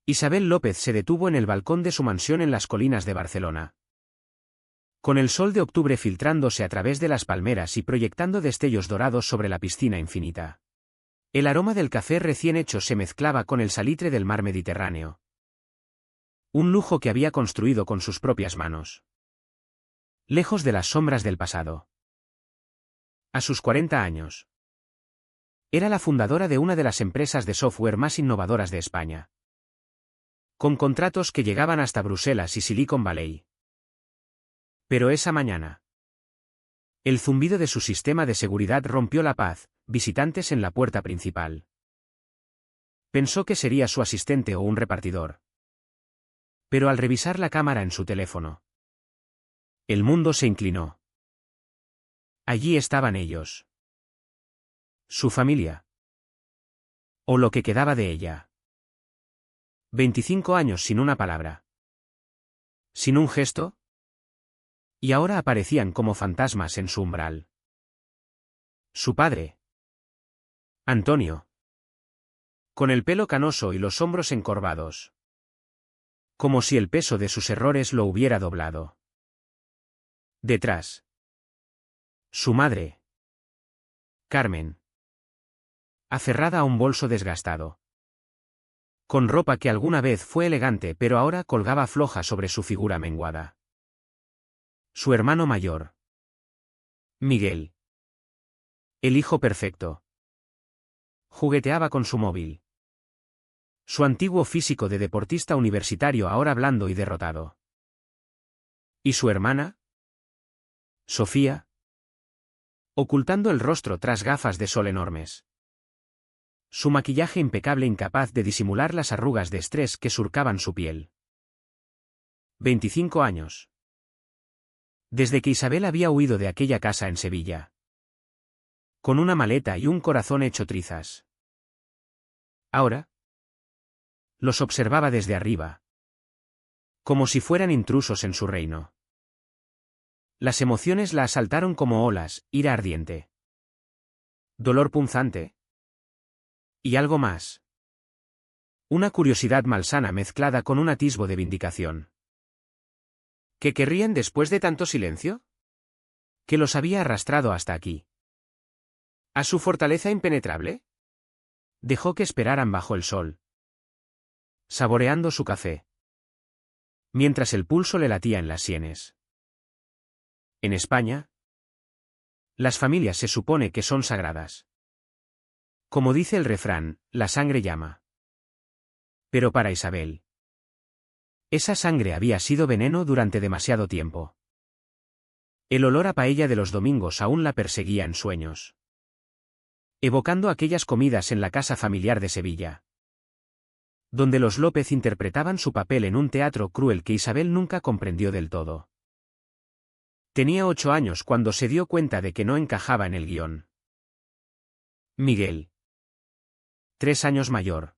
Isabel López se detuvo en el balcón de su mansión en las colinas de Barcelona. Con el sol de octubre filtrándose a través de las palmeras y proyectando destellos dorados sobre la piscina infinita. El aroma del café recién hecho se mezclaba con el salitre del mar Mediterráneo. Un lujo que había construido con sus propias manos. Lejos de las sombras del pasado. A sus 40 años. Era la fundadora de una de las empresas de software más innovadoras de España. Con contratos que llegaban hasta Bruselas y Silicon Valley. Pero esa mañana. El zumbido de su sistema de seguridad rompió la paz, visitantes en la puerta principal. Pensó que sería su asistente o un repartidor. Pero al revisar la cámara en su teléfono, el mundo se inclinó. Allí estaban ellos. Su familia. O lo que quedaba de ella. 25 años sin una palabra. Sin un gesto. Y ahora aparecían como fantasmas en su umbral. Su padre. Antonio. Con el pelo canoso y los hombros encorvados. Como si el peso de sus errores lo hubiera doblado. Detrás. Su madre. Carmen. Aferrada a un bolso desgastado. Con ropa que alguna vez fue elegante pero ahora colgaba floja sobre su figura menguada. Su hermano mayor. Miguel. El hijo perfecto. Jugueteaba con su móvil. Su antiguo físico de deportista universitario ahora blando y derrotado. ¿Y su hermana? Sofía. Ocultando el rostro tras gafas de sol enormes. Su maquillaje impecable incapaz de disimular las arrugas de estrés que surcaban su piel. 25 años. Desde que Isabel había huido de aquella casa en Sevilla. Con una maleta y un corazón hecho trizas. Ahora. Los observaba desde arriba. Como si fueran intrusos en su reino. Las emociones la asaltaron como olas, ira ardiente. Dolor punzante. Y algo más. Una curiosidad malsana mezclada con un atisbo de vindicación. ¿Qué querrían después de tanto silencio? ¿Qué los había arrastrado hasta aquí? ¿A su fortaleza impenetrable? Dejó que esperaran bajo el sol. Saboreando su café. Mientras el pulso le latía en las sienes. En España, las familias se supone que son sagradas. Como dice el refrán, la sangre llama. Pero para Isabel, esa sangre había sido veneno durante demasiado tiempo. El olor a paella de los domingos aún la perseguía en sueños. Evocando aquellas comidas en la casa familiar de Sevilla. Donde los López interpretaban su papel en un teatro cruel que Isabel nunca comprendió del todo. Tenía 8 años cuando se dio cuenta de que no encajaba en el guión. Miguel. 3 años mayor.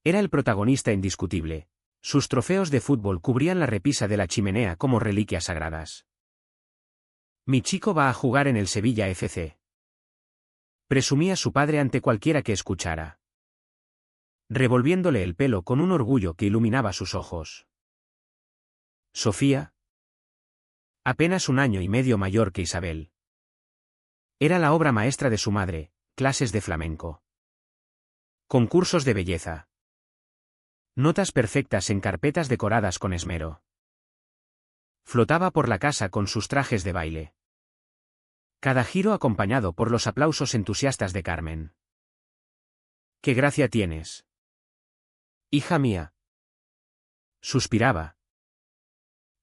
Era el protagonista indiscutible. Sus trofeos de fútbol cubrían la repisa de la chimenea como reliquias sagradas. Mi chico va a jugar en el Sevilla FC. Presumía su padre ante cualquiera que escuchara. Revolviéndole el pelo con un orgullo que iluminaba sus ojos. Sofía. Apenas 1 año y medio mayor que Isabel. Era la obra maestra de su madre, clases de flamenco. Concursos de belleza. Notas perfectas en carpetas decoradas con esmero. Flotaba por la casa con sus trajes de baile. Cada giro acompañado por los aplausos entusiastas de Carmen. ¡Qué gracia tienes! Hija mía. Suspiraba.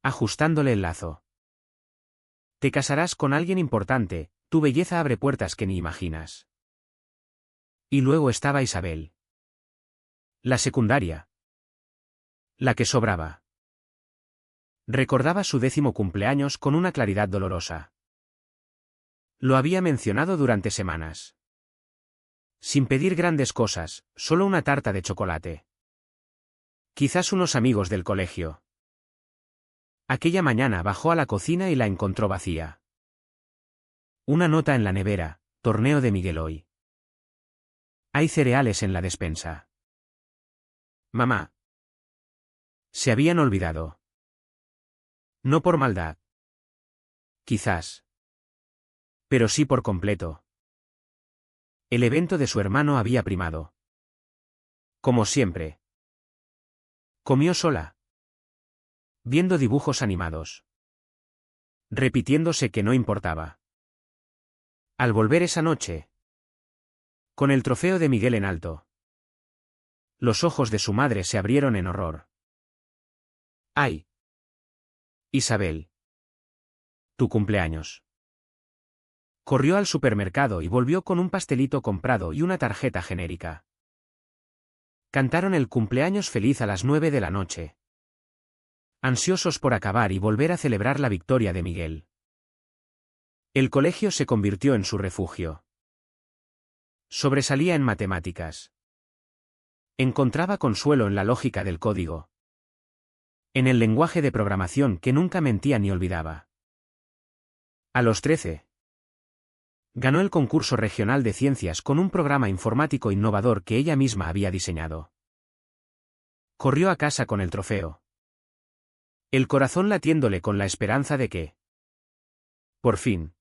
Ajustándole el lazo. Te casarás con alguien importante, tu belleza abre puertas que ni imaginas. Y luego estaba Isabel. La secundaria. La que sobraba. Recordaba su 10º cumpleaños con una claridad dolorosa. Lo había mencionado durante semanas. Sin pedir grandes cosas, solo una tarta de chocolate. Quizás unos amigos del colegio. Aquella mañana bajó a la cocina y la encontró vacía. Una nota en la nevera, torneo de Miguel hoy. Hay cereales en la despensa. Mamá. Se habían olvidado. No por maldad. Quizás. Pero sí por completo. El evento de su hermano había primado. Como siempre. Comió sola. Viendo dibujos animados. Repitiéndose que no importaba. Al volver esa noche. Con el trofeo de Miguel en alto. Los ojos de su madre se abrieron en horror. ¡Ay! Isabel. Tu cumpleaños. Corrió al supermercado y volvió con un pastelito comprado y una tarjeta genérica. Cantaron el cumpleaños feliz a las 9 de la noche. Ansiosos por acabar y volver a celebrar la victoria de Miguel. El colegio se convirtió en su refugio. Sobresalía en matemáticas. Encontraba consuelo en la lógica del código. En el lenguaje de programación que nunca mentía ni olvidaba. A los 13. Ganó el concurso regional de ciencias con un programa informático innovador que ella misma había diseñado. Corrió a casa con el trofeo. El corazón latiéndole con la esperanza de que, por fin,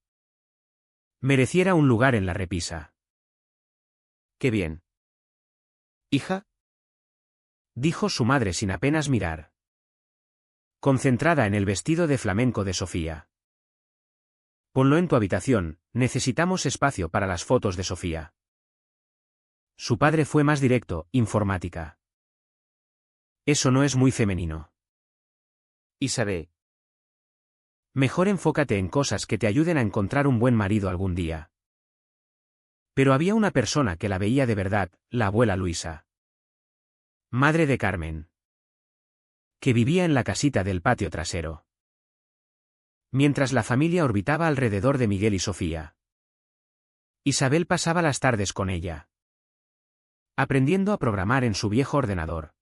mereciera un lugar en la repisa. ¡Qué bien! Hija, dijo su madre sin apenas mirar. Concentrada en el vestido de flamenco de Sofía. Ponlo en tu habitación, necesitamos espacio para las fotos de Sofía. Su padre fue más directo, informática. Eso no es muy femenino. Isabel. Mejor enfócate en cosas que te ayuden a encontrar un buen marido algún día. Pero había una persona que la veía de verdad, la abuela Luisa. Madre de Carmen. Que vivía en la casita del patio trasero. Mientras la familia orbitaba alrededor de Miguel y Sofía. Isabel pasaba las tardes con ella. Aprendiendo a programar en su viejo ordenador.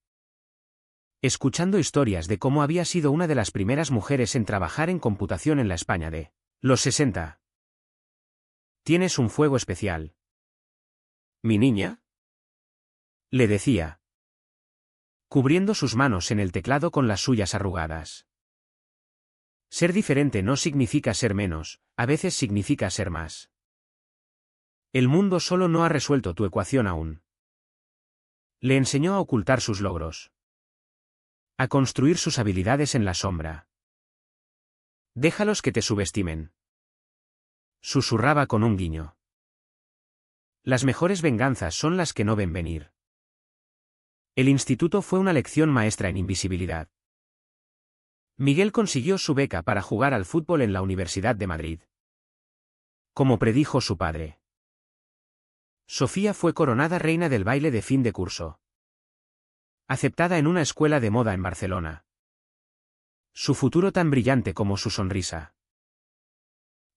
Escuchando historias de cómo había sido una de las primeras mujeres en trabajar en computación en la España de los 60. Tienes un fuego especial. ¿Mi niña? Le decía. Cubriendo sus manos en el teclado con las suyas arrugadas. Ser diferente no significa ser menos, a veces significa ser más. El mundo solo no ha resuelto tu ecuación aún. Le enseñó a ocultar sus logros. A construir sus habilidades en la sombra. Déjalos que te subestimen. Susurraba con un guiño. Las mejores venganzas son las que no ven venir. El instituto fue una lección maestra en invisibilidad. Miguel consiguió su beca para jugar al fútbol en la Universidad de Madrid. Como predijo su padre. Sofía fue coronada reina del baile de fin de curso. Aceptada en una escuela de moda en Barcelona. Su futuro tan brillante como su sonrisa.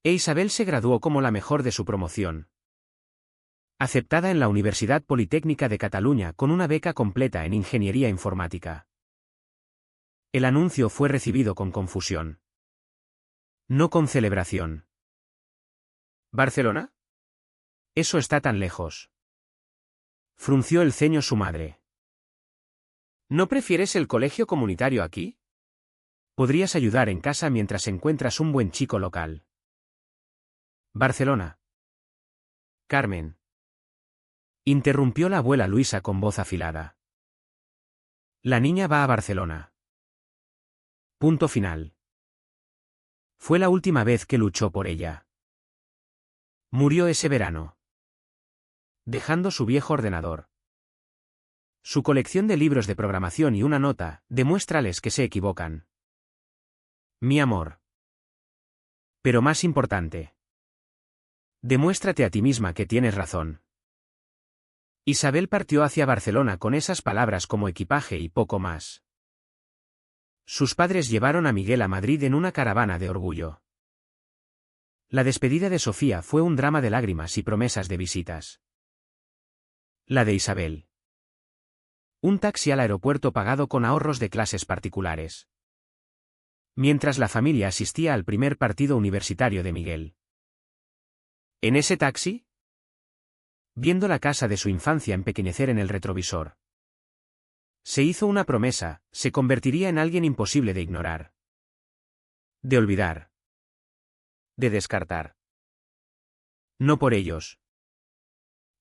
E Isabel se graduó como la mejor de su promoción. Aceptada en la Universidad Politécnica de Cataluña con una beca completa en ingeniería informática. El anuncio fue recibido con confusión. No con celebración. ¿Barcelona? Eso está tan lejos. Frunció el ceño su madre. ¿No prefieres el colegio comunitario aquí? Podrías ayudar en casa mientras encuentras un buen chico local. Barcelona. Carmen. Interrumpió la abuela Luisa con voz afilada. La niña va a Barcelona. Punto final. Fue la última vez que luchó por ella. Murió ese verano. Dejando su viejo ordenador. Su colección de libros de programación y una nota, demuéstrales que se equivocan. Mi amor. Pero más importante. Demuéstrate a ti misma que tienes razón. Isabel partió hacia Barcelona con esas palabras como equipaje y poco más. Sus padres llevaron a Miguel a Madrid en una caravana de orgullo. La despedida de Sofía fue un drama de lágrimas y promesas de visitas. La de Isabel. Un taxi al aeropuerto pagado con ahorros de clases particulares. Mientras la familia asistía al primer partido universitario de Miguel. ¿En ese taxi? Viendo la casa de su infancia empequeñecer en el retrovisor. Se hizo una promesa, se convertiría en alguien imposible de ignorar. De olvidar. De descartar. No por ellos,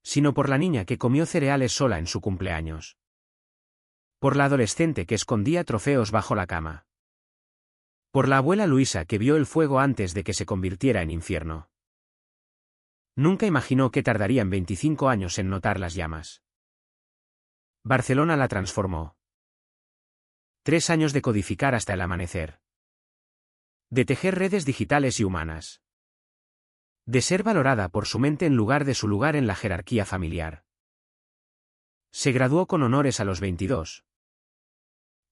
sino por la niña que comió cereales sola en su cumpleaños. Por la adolescente que escondía trofeos bajo la cama. Por la abuela Luisa que vio el fuego antes de que se convirtiera en infierno. Nunca imaginó que tardarían 25 años en notar las llamas. Barcelona la transformó. 3 años de codificar hasta el amanecer. De tejer redes digitales y humanas. De ser valorada por su mente en lugar de su lugar en la jerarquía familiar. Se graduó con honores a los 22.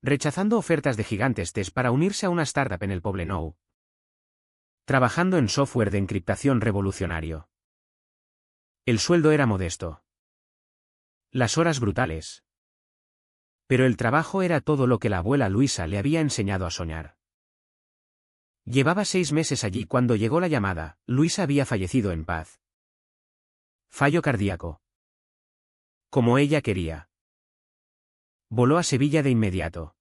Rechazando ofertas de gigantes para unirse a una startup en el Poblenou. Trabajando en software de encriptación revolucionario. El sueldo era modesto. Las horas brutales. Pero el trabajo era todo lo que la abuela Luisa le había enseñado a soñar. Llevaba 6 meses allí cuando llegó la llamada. Luisa había fallecido en paz. Fallo cardíaco. Como ella quería. Voló a Sevilla de inmediato.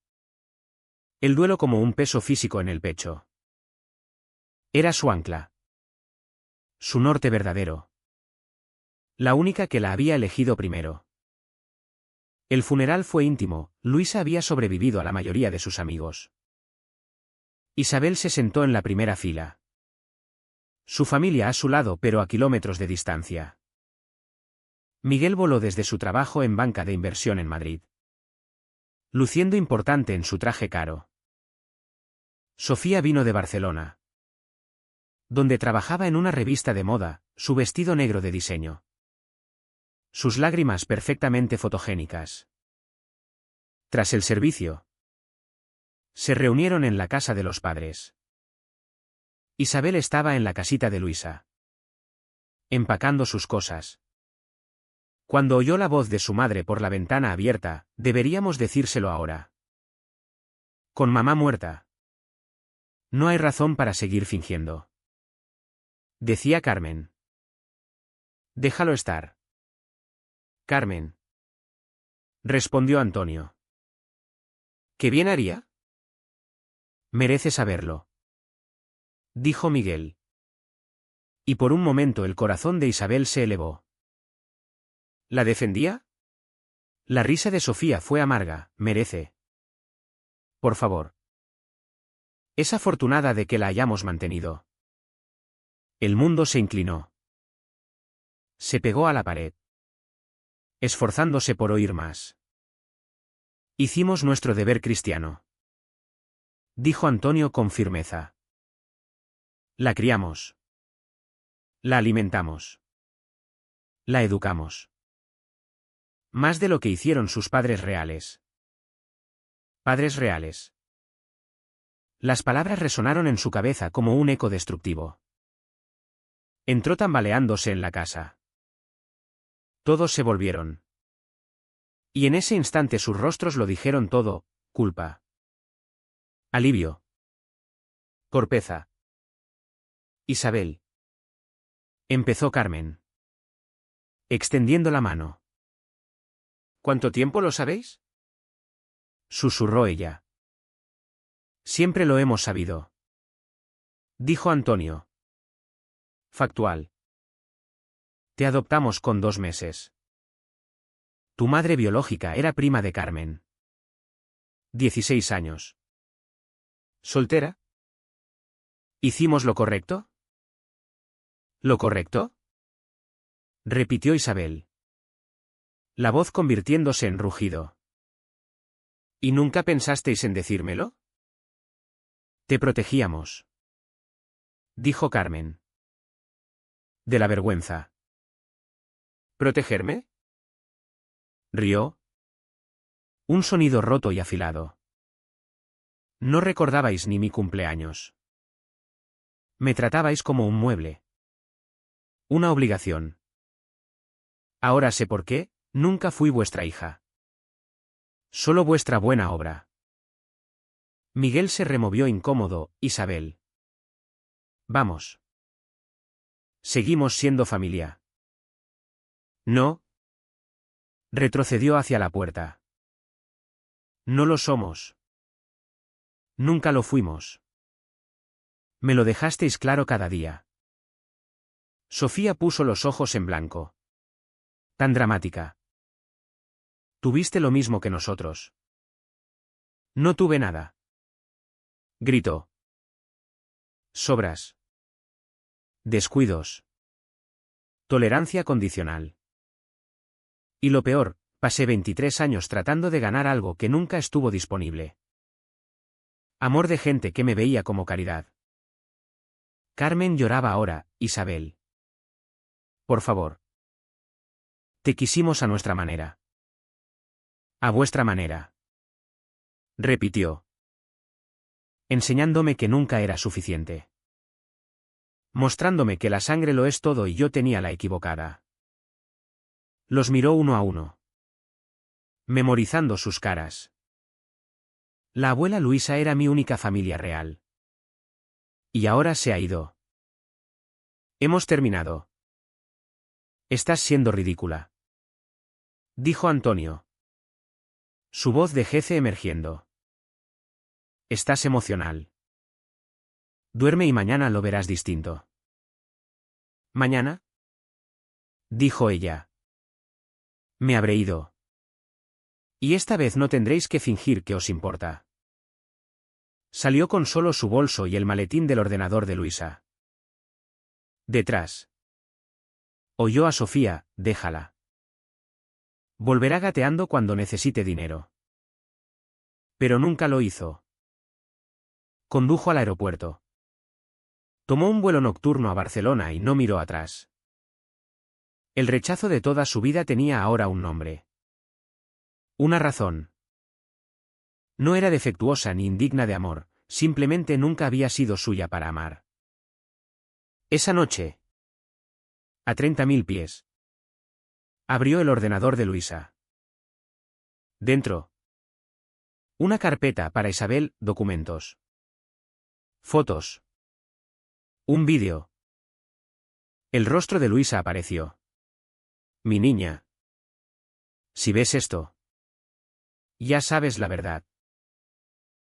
El duelo como un peso físico en el pecho. Era su ancla. Su norte verdadero. La única que la había elegido primero. El funeral fue íntimo. Luisa había sobrevivido a la mayoría de sus amigos. Isabel se sentó en la primera fila. Su familia a su lado pero a kilómetros de distancia. Miguel voló desde su trabajo en banca de inversión en Madrid. Luciendo importante en su traje caro. Sofía vino de Barcelona. Donde trabajaba en una revista de moda, su vestido negro de diseño. Sus lágrimas perfectamente fotogénicas. Tras el servicio, se reunieron en la casa de los padres. Isabel estaba en la casita de Luisa. Empacando sus cosas. Cuando oyó la voz de su madre por la ventana abierta, deberíamos decírselo ahora. Con mamá muerta. No hay razón para seguir fingiendo. Decía Carmen. Déjalo estar. Carmen. Respondió Antonio. ¿Qué bien haría? Merece saberlo. Dijo Miguel. Y por un momento el corazón de Isabel se elevó. ¿La defendía? La risa de Sofía fue amarga. Merece. Por favor. Es afortunada de que la hayamos mantenido. El mundo se inclinó. Se pegó a la pared. Esforzándose por oír más. Hicimos nuestro deber cristiano. Dijo Antonio con firmeza. La criamos. La alimentamos. La educamos. Más de lo que hicieron sus padres reales. Padres reales. Las palabras resonaron en su cabeza como un eco destructivo. Entró tambaleándose en la casa. Todos se volvieron. Y en ese instante sus rostros lo dijeron todo: culpa. Alivio. Torpeza. Isabel. Empezó Carmen. Extendiendo la mano. ¿Cuánto tiempo lo sabéis? Susurró ella. Siempre lo hemos sabido. Dijo Antonio. Factual. Te adoptamos con 2 meses. Tu madre biológica era prima de Carmen. 16 años. ¿Soltera? ¿Hicimos lo correcto? ¿Lo correcto? Repitió Isabel. La voz convirtiéndose en rugido. ¿Y nunca pensasteis en decírmelo? Te protegíamos. Dijo Carmen. De la vergüenza. ¿Protegerme? Rió. Un sonido roto y afilado. No recordabais ni mi cumpleaños. Me tratabais como un mueble. Una obligación. Ahora sé por qué, nunca fui vuestra hija. Solo vuestra buena obra. Miguel se removió incómodo. Isabel. Vamos. Seguimos siendo familia. No. Retrocedió hacia la puerta. No lo somos. Nunca lo fuimos. Me lo dejasteis claro cada día. Sofía puso los ojos en blanco. Tan dramática. Tuviste lo mismo que nosotros. No tuve nada. Gritó. Sobras. Descuidos. Tolerancia condicional. Y lo peor, pasé 23 años tratando de ganar algo que nunca estuvo disponible. Amor de gente que me veía como caridad. Carmen lloraba ahora, Isabel. Por favor. Te quisimos a nuestra manera. A vuestra manera. Repitió. Enseñándome que nunca era suficiente. Mostrándome que la sangre lo es todo y yo tenía la equivocada. Los miró uno a uno. Memorizando sus caras. La abuela Luisa era mi única familia real. Y ahora se ha ido. Hemos terminado. Estás siendo ridícula. Dijo Antonio. Su voz de jefe emergiendo. Estás emocional. Duerme y mañana lo verás distinto. ¿Mañana? Dijo ella. Me habré ido. Y esta vez no tendréis que fingir que os importa. Salió con solo su bolso y el maletín del ordenador de Luisa. Detrás. Oyó a Sofía, déjala. Volverá gateando cuando necesite dinero. Pero nunca lo hizo. Condujo al aeropuerto. Tomó un vuelo nocturno a Barcelona y no miró atrás. El rechazo de toda su vida tenía ahora un nombre. Una razón. No era defectuosa ni indigna de amor, simplemente nunca había sido suya para amar. Esa noche. A 30.000 pies. Abrió el ordenador de Luisa. Dentro. Una carpeta para Isabel, documentos. Fotos. Un vídeo. El rostro de Luisa apareció. Mi niña. Si ves esto. Ya sabes la verdad.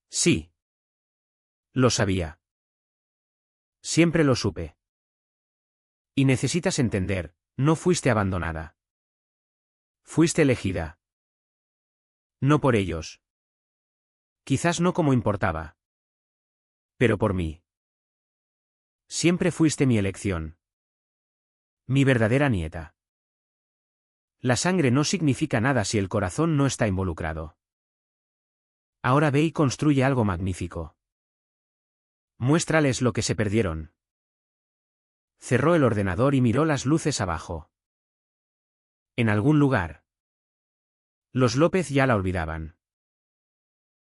Sí. Lo sabía. Siempre lo supe. Y necesitas entender, no fuiste abandonada. Fuiste elegida. No por ellos. Quizás no como importaba. Pero por mí. Siempre fuiste mi elección. Mi verdadera nieta. La sangre no significa nada si el corazón no está involucrado. Ahora ve y construye algo magnífico. Muéstrales lo que se perdieron. Cerró el ordenador y miró las luces abajo. En algún lugar. Los López ya la olvidaban.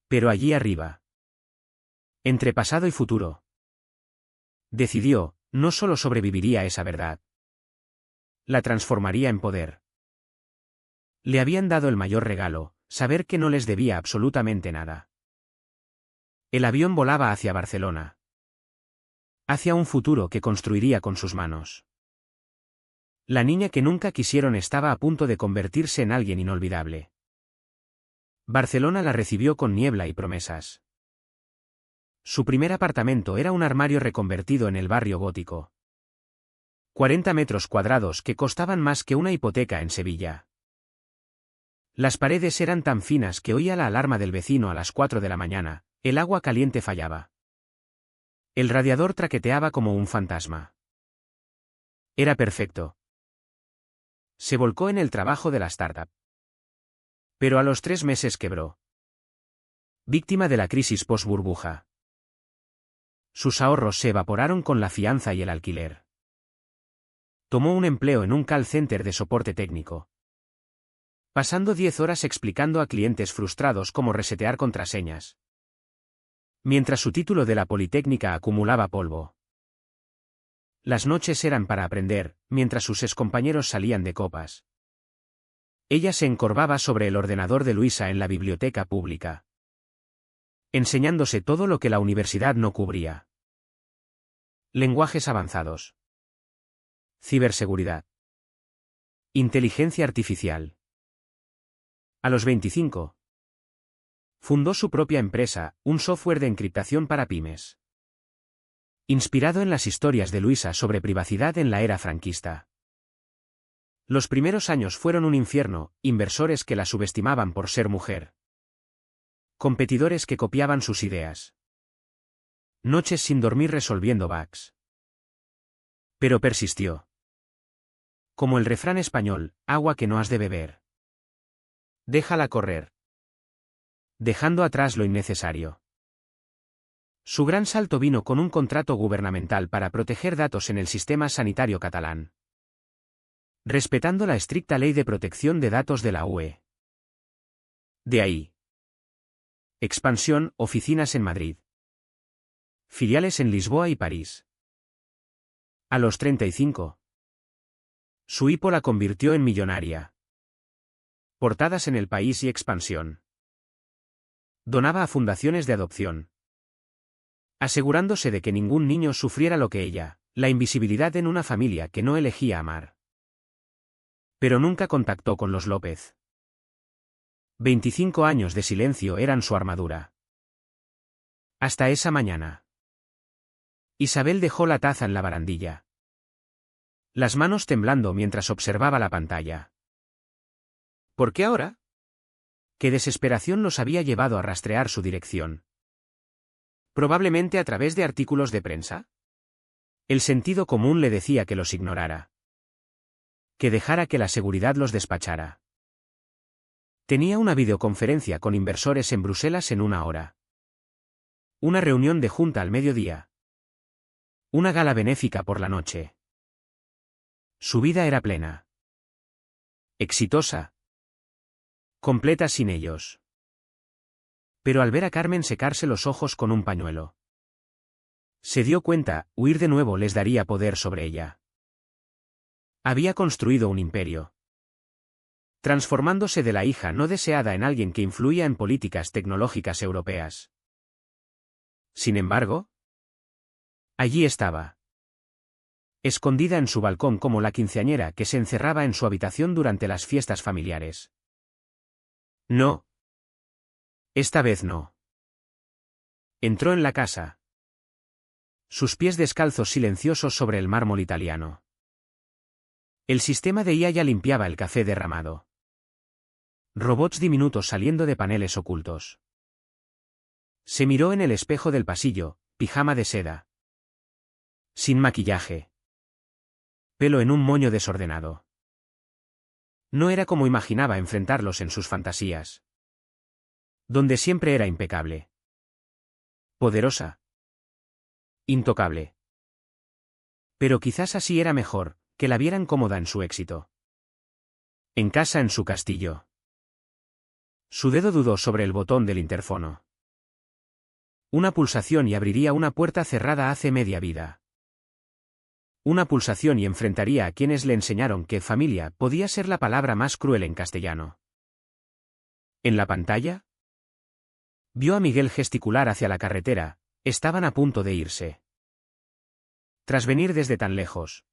Pero allí arriba. Entre pasado y futuro. Decidió, no solo sobreviviría a esa verdad. La transformaría en poder. Le habían dado el mayor regalo, saber que no les debía absolutamente nada. El avión volaba hacia Barcelona. Hacia un futuro que construiría con sus manos. La niña que nunca quisieron estaba a punto de convertirse en alguien inolvidable. Barcelona la recibió con niebla y promesas. Su primer apartamento era un armario reconvertido en el barrio gótico. 40 metros cuadrados que costaban más que una hipoteca en Sevilla. Las paredes eran tan finas que oía la alarma del vecino a las 4 de la mañana, el agua caliente fallaba. El radiador traqueteaba como un fantasma. Era perfecto. Se volcó en el trabajo de la startup. Pero a los 3 meses quebró. Víctima de la crisis post-burbuja. Sus ahorros se evaporaron con la fianza y el alquiler. Tomó un empleo en un call center de soporte técnico. Pasando 10 horas explicando a clientes frustrados cómo resetear contraseñas. Mientras su título de la Politécnica acumulaba polvo. Las noches eran para aprender, mientras sus excompañeros salían de copas. Ella se encorvaba sobre el ordenador de Luisa en la biblioteca pública. Enseñándose todo lo que la universidad no cubría. Lenguajes avanzados. Ciberseguridad. Inteligencia artificial. A los 25. Fundó su propia empresa, un software de encriptación para pymes. Inspirado en las historias de Luisa sobre privacidad en la era franquista. Los primeros años fueron un infierno, inversores que la subestimaban por ser mujer. Competidores que copiaban sus ideas. Noches sin dormir resolviendo bugs. Pero persistió. Como el refrán español, agua que no has de beber. Déjala correr. Dejando atrás lo innecesario. Su gran salto vino con un contrato gubernamental para proteger datos en el sistema sanitario catalán. Respetando la estricta ley de protección de datos de la UE. De ahí. Expansión, oficinas en Madrid. Filiales en Lisboa y París. A los 35. Su hipo la convirtió en millonaria. Portadas en El País y Expansión. Donaba a fundaciones de adopción. Asegurándose de que ningún niño sufriera lo que ella, la invisibilidad en una familia que no elegía amar. Pero nunca contactó con los López. 25 años de silencio eran su armadura. Hasta esa mañana. Isabel dejó la taza en la barandilla. Las manos temblando mientras observaba la pantalla. ¿Por qué ahora? ¿Qué desesperación los había llevado a rastrear su dirección? Probablemente a través de artículos de prensa. El sentido común le decía que los ignorara. Que dejara que la seguridad los despachara. Tenía una videoconferencia con inversores en Bruselas en 1 hora. Una reunión de junta al mediodía. Una gala benéfica por la noche. Su vida era plena. Exitosa. Completa sin ellos. Pero al ver a Carmen secarse los ojos con un pañuelo. Se dio cuenta, huir de nuevo les daría poder sobre ella. Había construido un imperio. Transformándose de la hija no deseada en alguien que influía en políticas tecnológicas europeas. Sin embargo, allí estaba. Escondida en su balcón como la quinceañera que se encerraba en su habitación durante las fiestas familiares. No. Esta vez no. Entró en la casa. Sus pies descalzos silenciosos sobre el mármol italiano. El sistema de IA ya limpiaba el café derramado. Robots diminutos saliendo de paneles ocultos. Se miró en el espejo del pasillo, pijama de seda. Sin maquillaje. Pelo en un moño desordenado. No era como imaginaba enfrentarlos en sus fantasías. Donde siempre era impecable. Poderosa. Intocable. Pero quizás así era mejor, que la vieran cómoda en su éxito. En casa en su castillo. Su dedo dudó sobre el botón del interfono. Una pulsación y abriría una puerta cerrada hace media vida. Una pulsación y enfrentaría a quienes le enseñaron que familia podía ser la palabra más cruel en castellano. En la pantalla, vio a Miguel gesticular hacia la carretera, estaban a punto de irse. Tras venir desde tan lejos.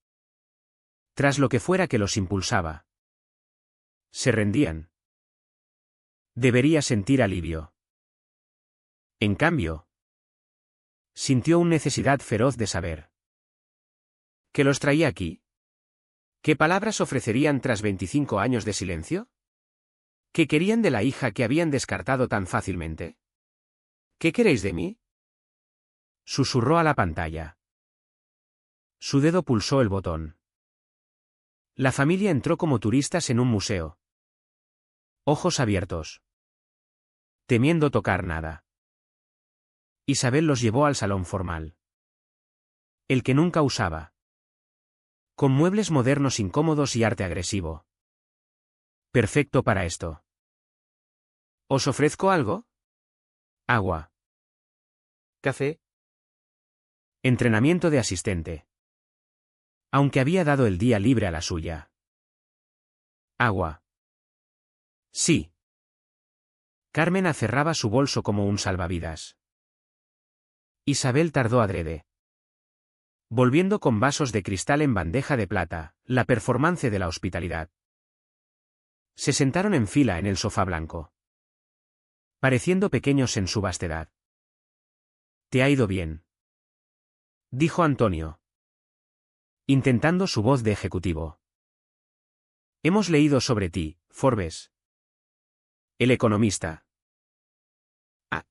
Tras lo que fuera que los impulsaba. Se rendían. Debería sentir alivio. En cambio, sintió una necesidad feroz de saber. ¿Qué los traía aquí? ¿Qué palabras ofrecerían tras 25 años de silencio? ¿Qué querían de la hija que habían descartado tan fácilmente? ¿Qué queréis de mí? Susurró a la pantalla. Su dedo pulsó el botón. La familia entró como turistas en un museo. Ojos abiertos. Temiendo tocar nada. Isabel los llevó al salón formal. El que nunca usaba. Con muebles modernos incómodos y arte agresivo. Perfecto para esto. ¿Os ofrezco algo? Agua. ¿Café? Entrenamiento de asistente. Aunque había dado el día libre a la suya. Agua. Sí. Carmen aferraba su bolso como un salvavidas. Isabel tardó adrede. Volviendo con vasos de cristal en bandeja de plata, la performance de la hospitalidad. Se sentaron en fila en el sofá blanco. pareciendo pequeños en su vastedad. «Te ha ido bien», dijo Antonio, intentando su voz de ejecutivo. «Hemos leído sobre ti, Forbes. El economista». «Ah.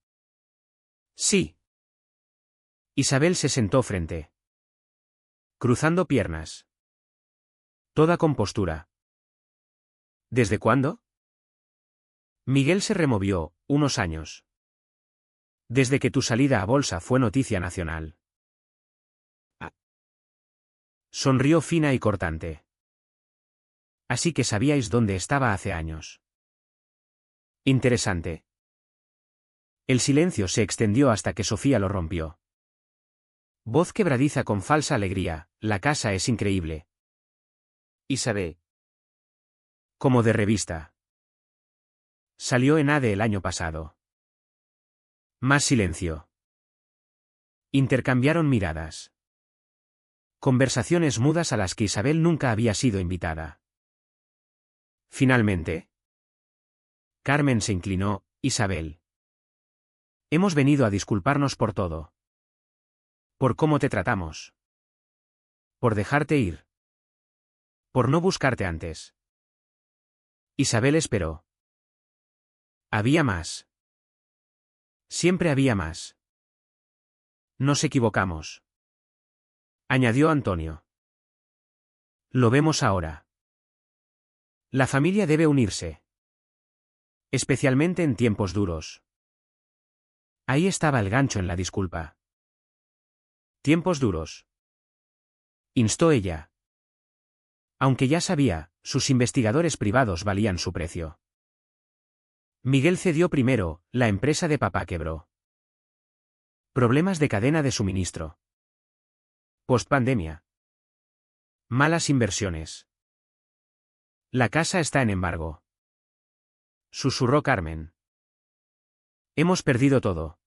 Sí». Isabel se sentó frente, cruzando piernas. Toda compostura. ¿Desde cuándo? Miguel se removió, unos años. Desde que tu salida a bolsa fue noticia nacional. Ah. Sonrió fina y cortante. Así que sabíais dónde estaba hace años. Interesante. El silencio se extendió hasta que Sofía lo rompió. Voz quebradiza con falsa alegría, la casa es increíble. Isabel. Como de revista. Salió en ADE el año pasado. Más silencio. Intercambiaron miradas. Conversaciones mudas a las que Isabel nunca había sido invitada. Finalmente. Carmen se inclinó. Isabel. Hemos venido a disculparnos por todo. Por cómo te tratamos. Por dejarte ir. Por no buscarte antes. Isabel esperó. Había más. Siempre había más. Nos equivocamos. Añadió Antonio. Lo vemos ahora. La familia debe unirse. Especialmente en tiempos duros. Ahí estaba el gancho en la disculpa. Tiempos duros. Instó ella. Aunque ya sabía, sus investigadores privados valían su precio. Miguel cedió primero, la empresa de papá quebró. Problemas de cadena de suministro. Postpandemia. Malas inversiones. La casa está en embargo. Susurró Carmen. Hemos perdido todo.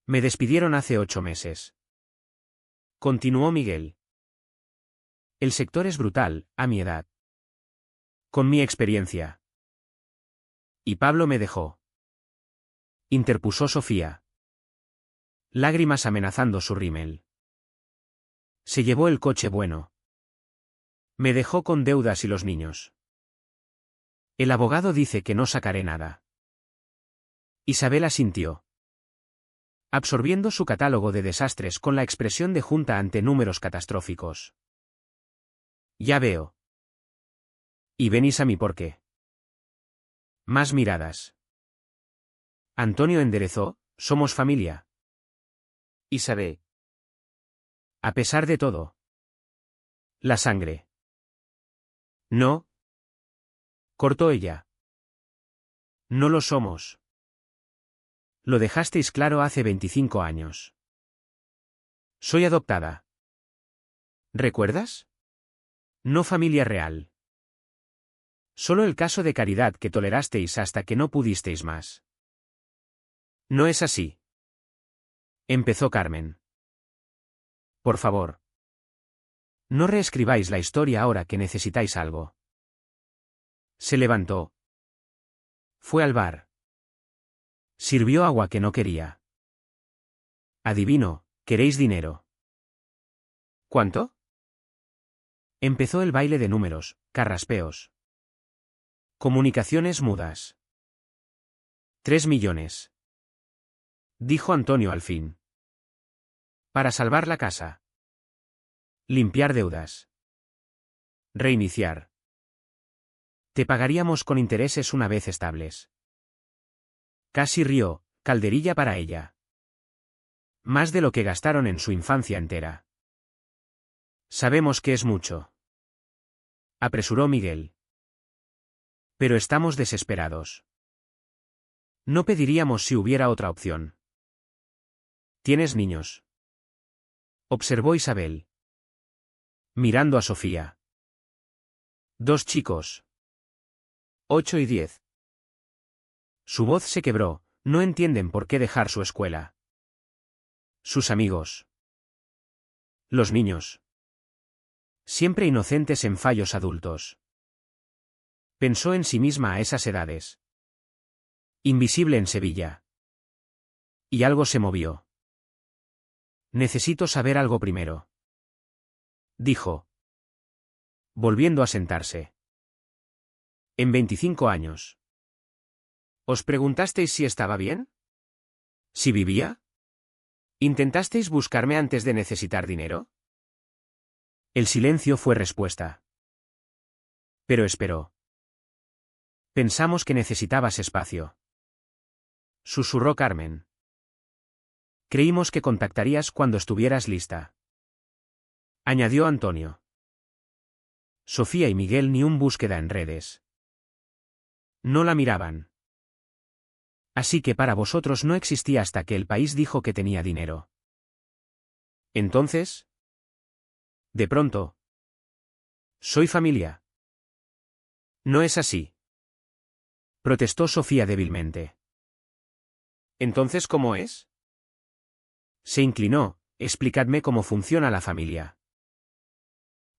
Me despidieron hace 8 meses. Continuó Miguel. El sector es brutal, a mi edad. Con mi experiencia. Y Pablo me dejó. Interpuso Sofía. Lágrimas amenazando su rímel. Se llevó el coche bueno. Me dejó con deudas y los niños. El abogado dice que no sacaré nada. Isabel asintió, absorbiendo su catálogo de desastres con la expresión de junta ante números catastróficos. Ya veo. Y venís a mí por qué. Más miradas. Antonio enderezó, somos familia. Isabel. A pesar de todo. La sangre. No. Cortó ella. No lo somos. Lo dejasteis claro hace 25 años. Soy adoptada. ¿Recuerdas? No familia real. Solo el caso de caridad que tolerasteis hasta que no pudisteis más. No es así. Empezó Carmen. Por favor. No reescribáis la historia ahora que necesitáis algo. Se levantó. Fue al bar. Sirvió agua que no quería. Adivino, queréis dinero. ¿Cuánto? Empezó el baile de números, carraspeos. Comunicaciones mudas. 3 millones. Dijo Antonio al fin. Para salvar la casa. Limpiar deudas. Reiniciar. Te pagaríamos con intereses una vez estables. Casi rió, calderilla para ella. Más de lo que gastaron en su infancia entera. Sabemos que es mucho. Apresuró Miguel. Pero estamos desesperados. No pediríamos si hubiera otra opción. ¿Tienes niños? Observó Isabel. Mirando a Sofía. 2 chicos. 8 y 10. Su voz se quebró, no entienden por qué dejar su escuela. Sus amigos. Los niños. Siempre inocentes en fallos adultos. Pensó en sí misma a esas edades. Invisible en Sevilla. Y algo se movió. Necesito saber algo primero. Dijo. Volviendo a sentarse. En 25 años. ¿Os preguntasteis si estaba bien? ¿Si vivía? ¿Intentasteis buscarme antes de necesitar dinero? El silencio fue respuesta. Pero esperó. Pensamos que necesitabas espacio. Susurró Carmen. Creímos que contactarías cuando estuvieras lista. Añadió Antonio. Sofía y Miguel ni un búsqueda en redes. No la miraban. Así que para vosotros no existía hasta que el país dijo que tenía dinero. Entonces, de pronto, soy familia. No es así. Protestó Sofía débilmente. ¿Entonces cómo es? Se inclinó. Explicadme cómo funciona la familia.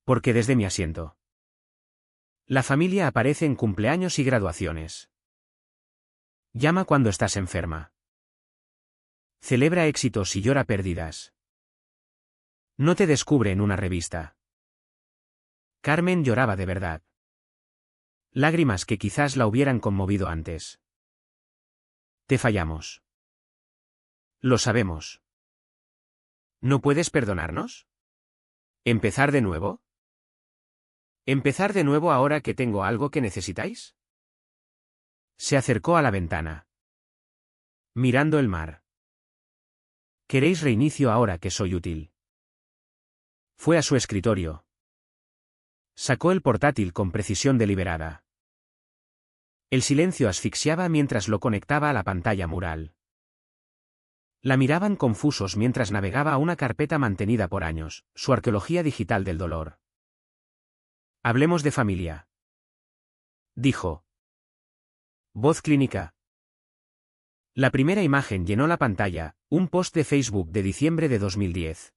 Porque desde mi asiento. La familia aparece en cumpleaños y graduaciones. Llama cuando estás enferma. Celebra éxitos y llora pérdidas. No te descubre en una revista. Carmen lloraba de verdad. Lágrimas que quizás la hubieran conmovido antes. Te fallamos. Lo sabemos. ¿No puedes perdonarnos? ¿Empezar de nuevo? ¿Empezar de nuevo ahora que tengo algo que necesitáis? Se acercó a la ventana. Mirando el mar. ¿Queréis reinicio ahora que soy útil? Fue a su escritorio. Sacó el portátil con precisión deliberada. El silencio asfixiaba mientras lo conectaba a la pantalla mural. La miraban confusos mientras navegaba a una carpeta mantenida por años, su arqueología digital del dolor. Hablemos de familia. Dijo. Voz clínica. La primera imagen llenó la pantalla, un post de Facebook de diciembre de 2010.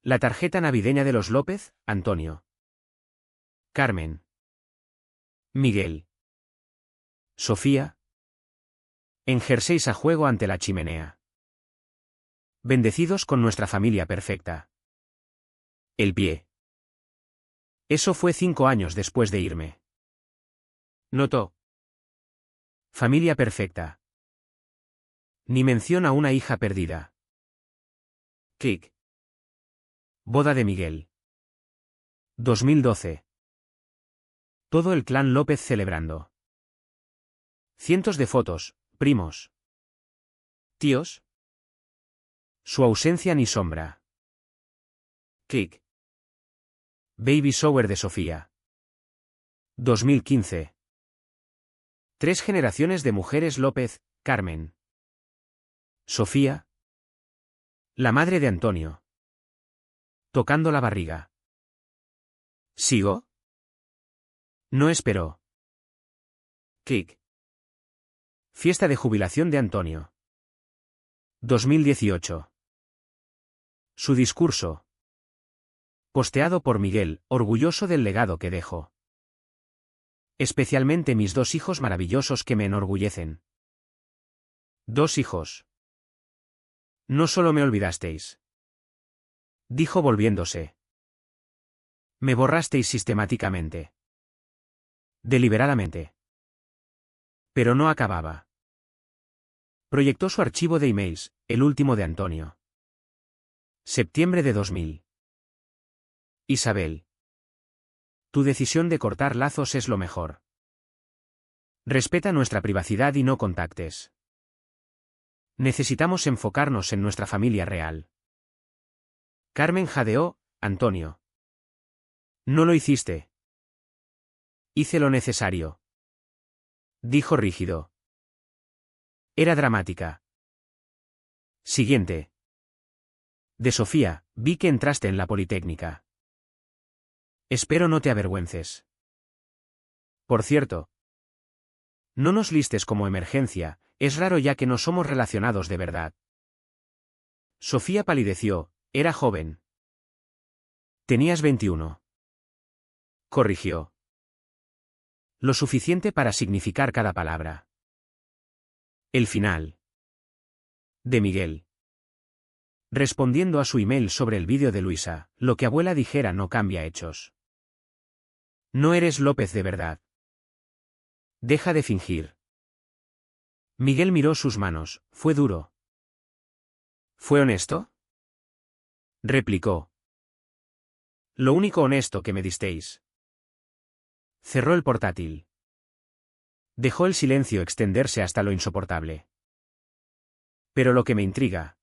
La tarjeta navideña de los López, Antonio. Carmen. Miguel. Sofía. En jerseys a juego ante la chimenea. Bendecidos con nuestra familia perfecta. El pie. Eso fue 5 años después de irme. Notó. Familia perfecta. Ni mención a una hija perdida. Clic. Boda de Miguel. 2012. Todo el clan López celebrando. Cientos de fotos, primos. Tíos. Su ausencia ni sombra. Clic. Baby shower de Sofía. 2015. 3 generaciones de mujeres López, Carmen. Sofía. La madre de Antonio. Tocando la barriga. ¿Sigo? No esperó. Clic. Fiesta de jubilación de Antonio. 2018. Su discurso. Posteado por Miguel, orgulloso del legado que dejó. Especialmente mis 2 hijos maravillosos que me enorgullecen. 2 hijos. No solo me olvidasteis. Dijo volviéndose. Me borrasteis sistemáticamente. Deliberadamente. Pero no acababa. Proyectó su archivo de emails, el último de Antonio. Septiembre de 2000. Isabel. Tu decisión de cortar lazos es lo mejor. Respeta nuestra privacidad y no contactes. Necesitamos enfocarnos en nuestra familia real. Carmen jadeó, Antonio. No lo hiciste. Hice lo necesario. Dijo rígido. Era dramática. Siguiente. De Sofía, vi que entraste en la Politécnica. Espero no te avergüences. Por cierto. No nos listes como emergencia, es raro ya que no somos relacionados de verdad. Sofía palideció, era joven. Tenías 21. Corrigió. Lo suficiente para significar cada palabra. El final. De Miguel. Respondiendo a su email sobre el vídeo de Luisa, lo que abuela dijera no cambia hechos. No eres López de verdad. Deja de fingir. Miguel miró sus manos, fue duro. ¿Fue honesto? Replicó. Lo único honesto que me disteis. Cerró el portátil. Dejó el silencio extenderse hasta lo insoportable. Pero lo que me intriga.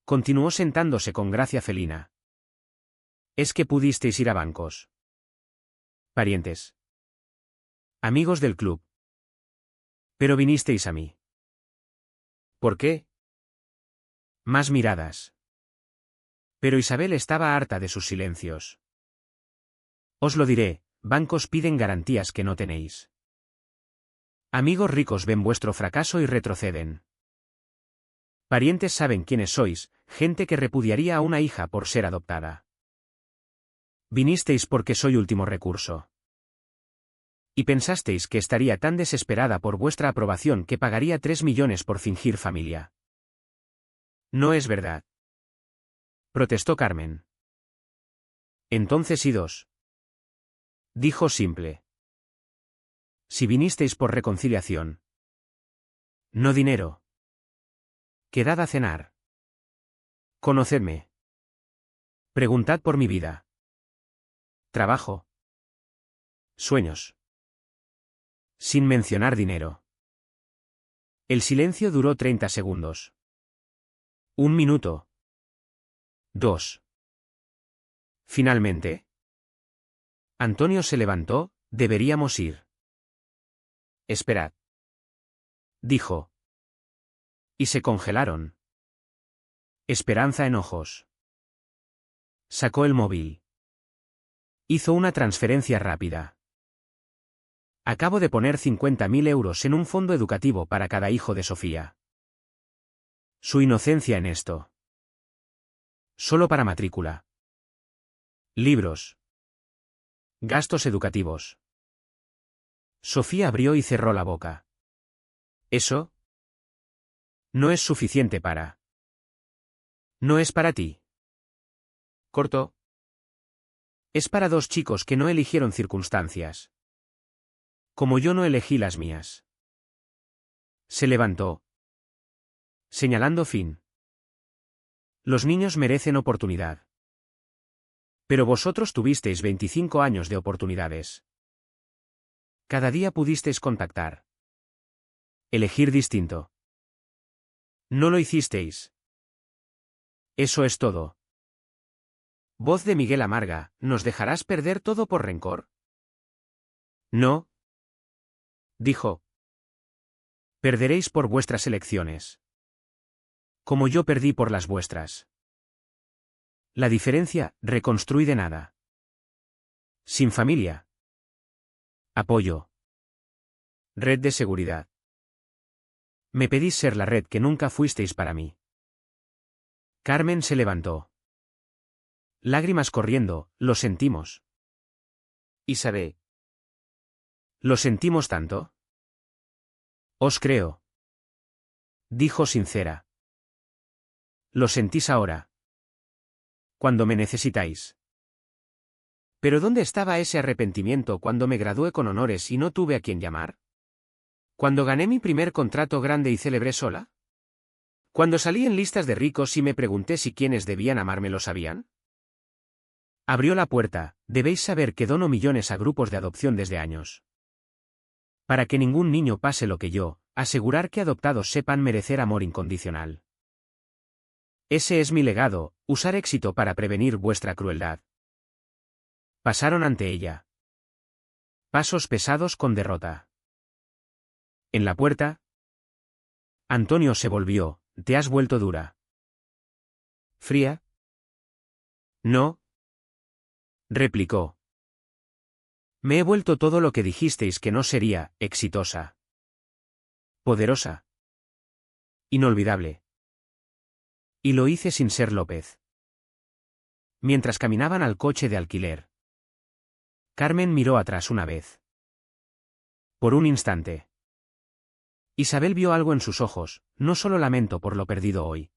Continuó sentándose con gracia felina. Es que pudisteis ir a bancos. Parientes. Amigos del club. Pero vinisteis a mí. ¿Por qué? Más miradas. Pero Isabel estaba harta de sus silencios. Os lo diré, bancos piden garantías que no tenéis. Amigos ricos ven vuestro fracaso y retroceden. Parientes saben quiénes sois, gente que repudiaría a una hija por ser adoptada. Vinisteis porque soy último recurso. Y pensasteis que estaría tan desesperada por vuestra aprobación que pagaría 3 millones por fingir familia. No es verdad. Protestó Carmen. Entonces idos. Dijo simple. Si vinisteis por reconciliación. No dinero. Quedad a cenar. Conocedme. Preguntad por mi vida. Trabajo. Sueños. Sin mencionar dinero. El silencio duró 30 segundos. 1 minuto. 2. Finalmente. Antonio se levantó, deberíamos ir. Esperad. Dijo. Y se congelaron. Esperanza en ojos. Sacó el móvil. Hizo una transferencia rápida. Acabo de poner 50.000 euros en un fondo educativo para cada hijo de Sofía. Su inocencia en esto. Solo para matrícula. Libros. Gastos educativos. Sofía abrió y cerró la boca. ¿Eso? No es suficiente para. No es para ti. Cortó. Es para 2 chicos que no eligieron circunstancias. Como yo no elegí las mías. Se levantó. Señalando fin. Los niños merecen oportunidad. Pero vosotros tuvisteis 25 años de oportunidades. Cada día pudisteis contactar. Elegir distinto. No lo hicisteis. Eso es todo. Voz de Miguel amarga, ¿nos dejarás perder todo por rencor? No. Dijo. Perderéis por vuestras elecciones. Como yo perdí por las vuestras. La diferencia, reconstruí de nada. Sin familia. Apoyo. Red de seguridad. Me pedís ser la red que nunca fuisteis para mí. Carmen se levantó. Lágrimas corriendo, lo sentimos. Isabel. ¿Lo sentimos tanto? Os creo. Dijo sincera. Lo sentís ahora. Cuando me necesitáis. ¿Pero dónde estaba ese arrepentimiento cuando me gradué con honores y no tuve a quien llamar? ¿Cuando gané mi primer contrato grande y celebré sola? ¿Cuando salí en listas de ricos y me pregunté si quienes debían amarme lo sabían? Abrió la puerta, debéis saber que dono millones a grupos de adopción desde años. Para que ningún niño pase lo que yo, asegurar que adoptados sepan merecer amor incondicional. Ese es mi legado, usar éxito para prevenir vuestra crueldad. Pasaron ante ella. Pasos pesados con derrota. En la puerta. Antonio se volvió, ¿te has vuelto dura? ¿Fría? No. Replicó. Me he vuelto todo lo que dijisteis que no sería, exitosa. Poderosa. Inolvidable. Y lo hice sin ser López. Mientras caminaban al coche de alquiler. Carmen miró atrás una vez. Por un instante. Isabel vio algo en sus ojos, no solo lamento por lo perdido hoy,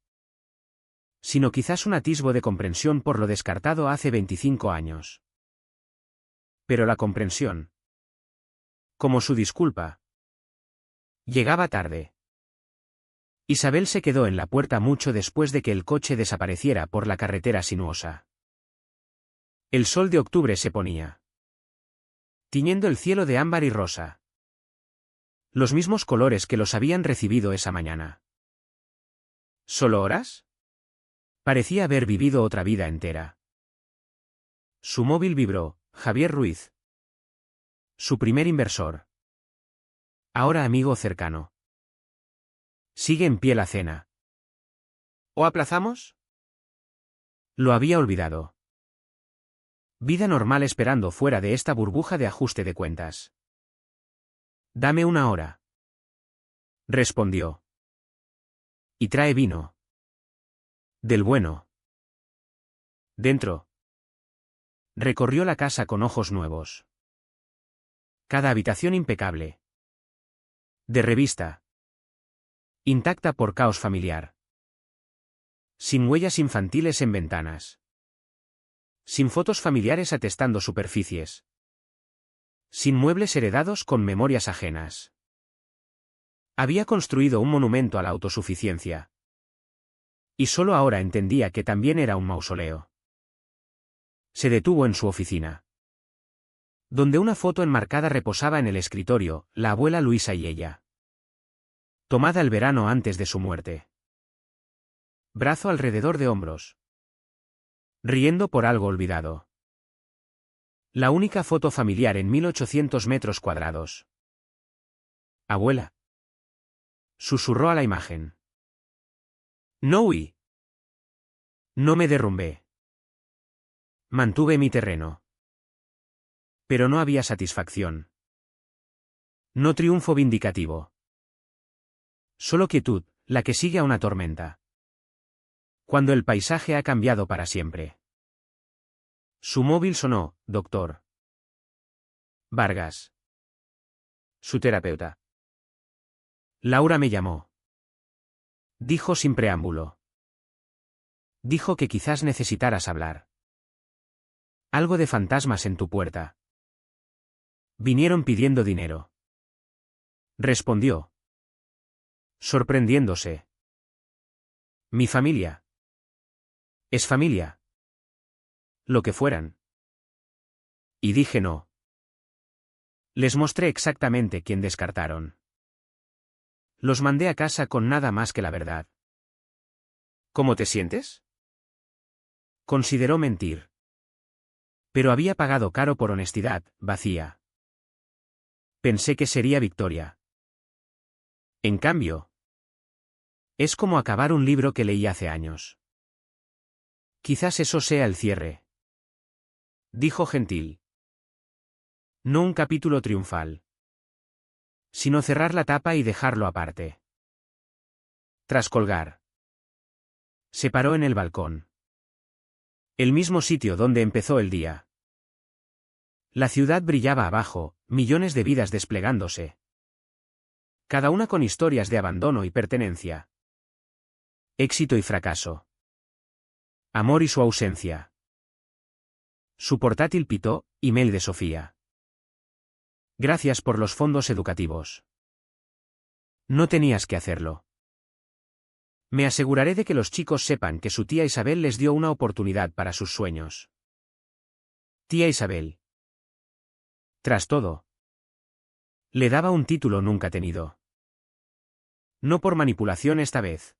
sino quizás un atisbo de comprensión por lo descartado hace 25 años. Pero la comprensión, como su disculpa, llegaba tarde. Isabel se quedó en la puerta mucho después de que el coche desapareciera por la carretera sinuosa. El sol de octubre se ponía, tiñendo el cielo de ámbar y rosa. Los mismos colores que los habían recibido esa mañana. ¿Solo horas? Parecía haber vivido otra vida entera. Su móvil vibró, Javier Ruiz. Su primer inversor. Ahora amigo cercano. Sigue en pie la cena. ¿O aplazamos? Lo había olvidado. Vida normal esperando fuera de esta burbuja de ajuste de cuentas. Dame una hora. Respondió. Y trae vino. Del bueno. Dentro. Recorrió la casa con ojos nuevos. Cada habitación impecable. De revista. Intacta por caos familiar. Sin huellas infantiles en ventanas. Sin fotos familiares atestando superficies. Sin muebles heredados con memorias ajenas. Había construido un monumento a la autosuficiencia. Y solo ahora entendía que también era un mausoleo. Se detuvo en su oficina, donde una foto enmarcada reposaba en el escritorio, la abuela Luisa y ella. Tomada el verano antes de su muerte. Brazo alrededor de hombros. Riendo por algo olvidado. La única foto familiar en 1800 metros cuadrados. Abuela. Susurró a la imagen. No huí. No me derrumbé. Mantuve mi terreno. Pero no había satisfacción. No triunfo vindicativo. Solo quietud, la que sigue a una tormenta. Cuando el paisaje ha cambiado para siempre. Su móvil sonó, doctor. Vargas. Su terapeuta. Laura me llamó. Dijo sin preámbulo. Dijo que quizás necesitaras hablar. Algo de fantasmas en tu puerta. Vinieron pidiendo dinero. Respondió. Sorprendiéndose. Mi familia. Es familia. Lo que fueran. Y dije no. Les mostré exactamente quién descartaron. Los mandé a casa con nada más que la verdad. ¿Cómo te sientes? Consideró mentir. Pero había pagado caro por honestidad, vacía. Pensé que sería victoria. En cambio, es como acabar un libro que leí hace años. Quizás eso sea el cierre. Dijo gentil. No un capítulo triunfal. Sino cerrar la tapa y dejarlo aparte. Tras colgar. Se paró en el balcón. El mismo sitio donde empezó el día. La ciudad brillaba abajo, millones de vidas desplegándose. Cada una con historias de abandono y pertenencia. Éxito y fracaso. Amor y su ausencia. Su portátil pitó, email de Sofía. Gracias por los fondos educativos. No tenías que hacerlo. Me aseguraré de que los chicos sepan que su tía Isabel les dio una oportunidad para sus sueños. Tía Isabel. Tras todo, le daba un título nunca tenido. No por manipulación esta vez,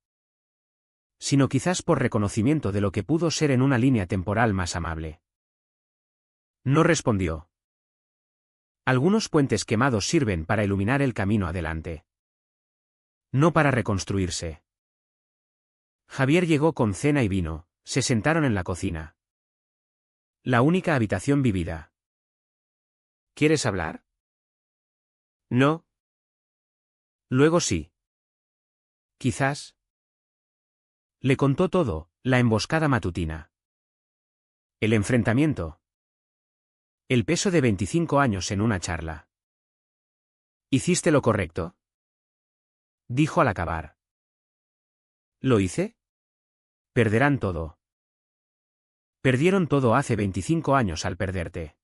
sino quizás por reconocimiento de lo que pudo ser en una línea temporal más amable. No respondió. Algunos puentes quemados sirven para iluminar el camino adelante. No para reconstruirse. Javier llegó con cena y vino, se sentaron en la cocina. La única habitación vivida. ¿Quieres hablar? No. Luego sí. Quizás. Le contó todo, la emboscada matutina. El enfrentamiento. El peso de 25 años en una charla. ¿Hiciste lo correcto? dijo al acabar. ¿Lo hice? Perderán todo. Perdieron todo hace 25 años al perderte.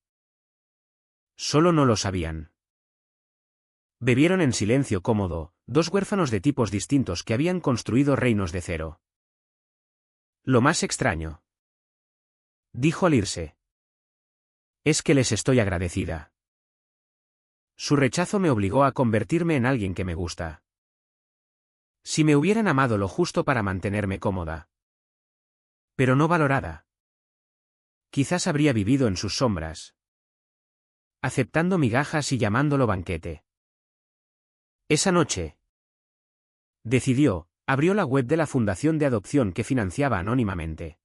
Solo no lo sabían. Bebieron en silencio cómodo, dos huérfanos de tipos distintos que habían construido reinos de cero. Lo más extraño, dijo al irse, es que les estoy agradecida. Su rechazo me obligó a convertirme en alguien que me gusta. Si me hubieran amado lo justo para mantenerme cómoda, pero no valorada, quizás habría vivido en sus sombras, aceptando migajas y llamándolo banquete. Esa noche, decidió, abrió la web de la fundación de adopción que financiaba anónimamente,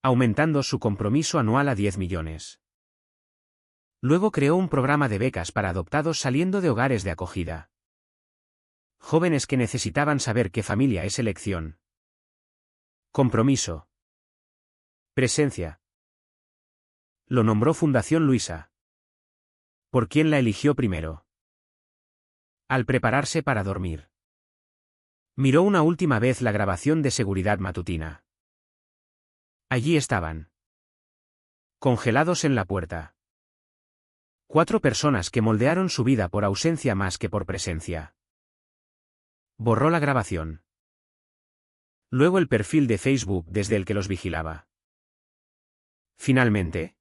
aumentando su compromiso anual a 10 millones. Luego creó un programa de becas para adoptados saliendo de hogares de acogida. Jóvenes que necesitaban saber qué familia es elección. Compromiso. Presencia. Lo nombró Fundación Luisa. ¿Por quién la eligió primero? Al prepararse para dormir, miró una última vez la grabación de seguridad matutina. Allí estaban, congelados en la puerta. 4 personas que moldearon su vida por ausencia más que por presencia. Borró la grabación. Luego el perfil de Facebook desde el que los vigilaba. Finalmente,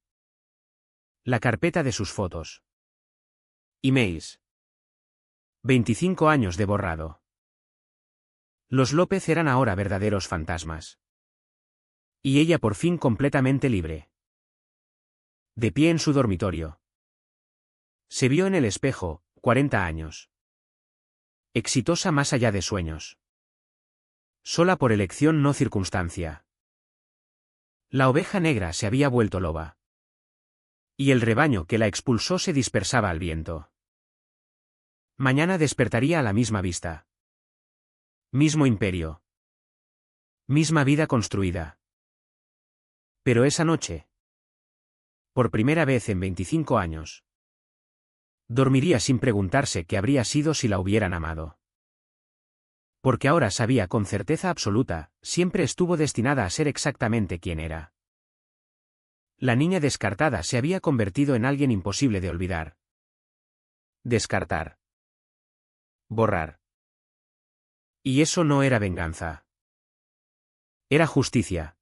la carpeta de sus fotos. Emails. 25 años de borrado. Los López eran ahora verdaderos fantasmas. Y ella por fin completamente libre. De pie en su dormitorio. Se vio en el espejo, 40 años. Exitosa más allá de sueños. Sola por elección no circunstancia. La oveja negra se había vuelto loba. Y el rebaño que la expulsó se dispersaba al viento. Mañana despertaría a la misma vista. Mismo imperio. Misma vida construida. Pero esa noche, por primera vez en 25 años, dormiría sin preguntarse qué habría sido si la hubieran amado. Porque ahora sabía con certeza absoluta, siempre estuvo destinada a ser exactamente quien era. La niña descartada se había convertido en alguien imposible de olvidar. Descartar. Borrar. Y eso no era venganza. Era justicia.